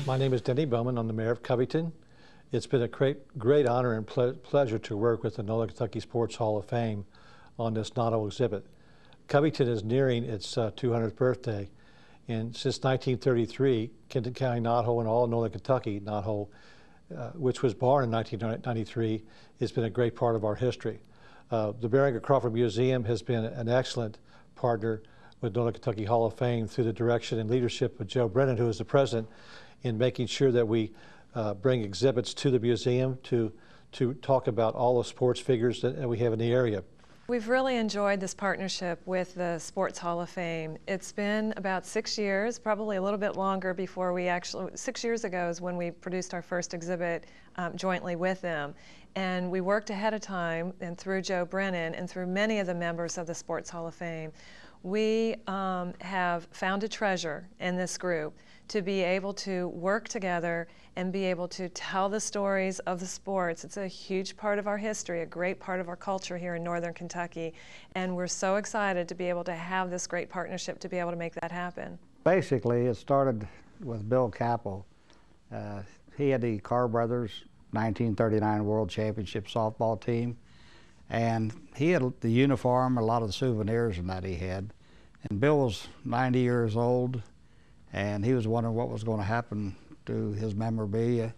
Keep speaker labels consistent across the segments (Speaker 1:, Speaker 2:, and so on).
Speaker 1: My name is Denny Bowman. I'm the mayor of Covington. It's been a great honor and pleasure to work with the Northern Kentucky Sports Hall of Fame on this Knothole exhibit. Covington is nearing its 200th birthday, and since 1933, Kenton County Knothole and all of Northern Kentucky Knothole, which was born in 1993, has been a great part of our history. The Barringer Crawford Museum has been an excellent partner with Northern Kentucky Hall of Fame through the direction and leadership of Joe Brennan, who is the president, in making sure that we bring exhibits to the museum to talk about all the sports figures that we have in the area.
Speaker 2: We've really enjoyed this partnership with the Sports Hall of Fame. It's been about 6 years, probably a little bit longer before we actually, 6 years ago is when we produced our first exhibit jointly with them. And we worked ahead of time, and through Joe Brennan and through many of the members of the Sports Hall of Fame, we have found a treasure in this group to be able to work together and be able to tell the stories of the sports. It's a huge part of our history, a great part of our culture here in Northern Kentucky, and we're so excited to be able to have this great partnership to be able to make that happen.
Speaker 3: Basically, it started with Bill Capel. He had the Carr Brothers 1939 World Championship softball team, and he had the uniform, a lot of the souvenirs and that he had. And Bill was 90 years old, and he was wondering what was going to happen to his memorabilia.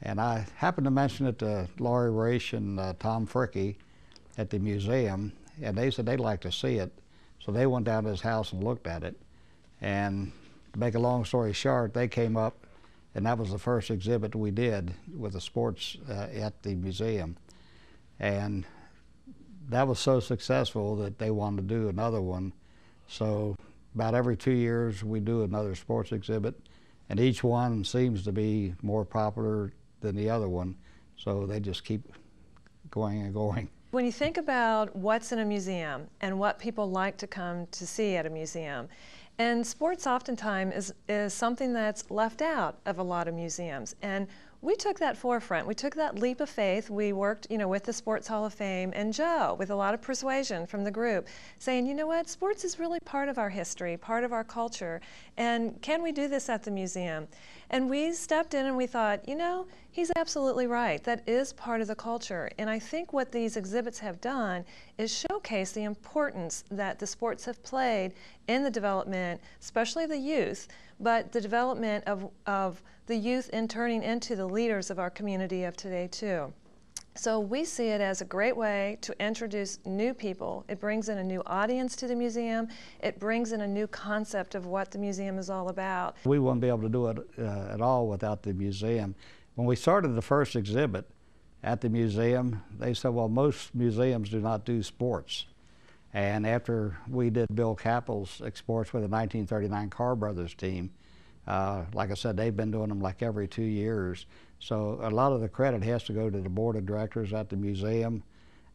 Speaker 3: And I happened to mention it to Laurie Raish and Tom Fricke at the museum, and they said they'd like to see it. So they went down to his house and looked at it. And to make a long story short, they came up, and that was the first exhibit we did with the sports at the museum. And that was so successful that they wanted to do another one. So about every 2 years we do another sports exhibit, and each one seems to be more popular than the other one, so they just keep going and going.
Speaker 2: When you think about what's in a museum and what people like to come to see at a museum, and sports oftentimes is something that's left out of a lot of museums, and we took that forefront. We took that leap of faith. We worked, with the Sports Hall of Fame and Joe, with a lot of persuasion from the group, saying, you know what, sports is really part of our history, part of our culture, and can we do this at the museum? And we stepped in and we thought, he's absolutely right. That is part of the culture. And I think what these exhibits have done is showcase the importance that the sports have played in the development, especially the youth, but the development of the youth in turning into the leaders of our community of today too. So we see it as a great way to introduce new people. It brings in a new audience to the museum. It brings in a new concept of what the museum is all about.
Speaker 3: We wouldn't be able to do it at all without the museum. When we started the first exhibit at the museum, they said, well, most museums do not do sports. And after we did Bill Capel's sports with the 1939 Carr Brothers team, like I said, they've been doing them like every 2 years. So a lot of the credit has to go to the board of directors at the museum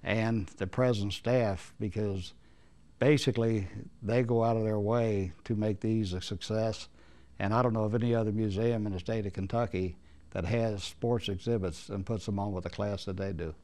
Speaker 3: and the present staff, because basically they go out of their way to make these a success. And I don't know of any other museum in the state of Kentucky that has sports exhibits and puts them on with the class that they do.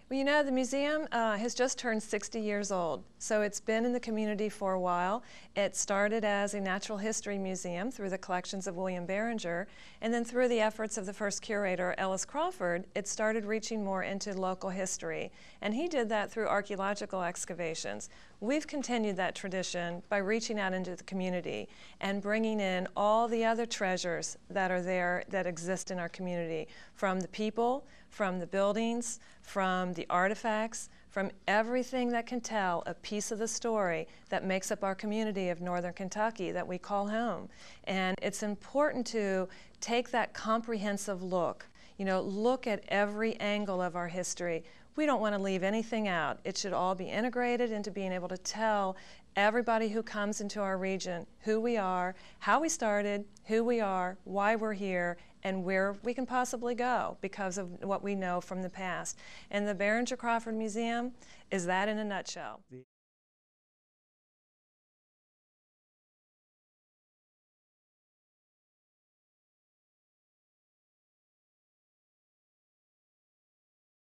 Speaker 2: Well, the museum has just turned 60 years old, so it's been in the community for a while. It started as a natural history museum through the collections of William Barringer, and then through the efforts of the first curator, Ellis Crawford, it started reaching more into local history, and he did that through archaeological excavations. We've continued that tradition by reaching out into the community and bringing in all the other treasures that are there that exist in our community, from the people, from the buildings, from the artifacts, from everything that can tell a piece of the story that makes up our community of Northern Kentucky that we call home. And it's important to take that comprehensive look, look at every angle of our history. We don't want to leave anything out. It should all be integrated into being able to tell everybody who comes into our region who we are, how we started, who we are, why we're here, and where we can possibly go because of what we know from the past. And the Barringer Crawford Museum is that in a nutshell.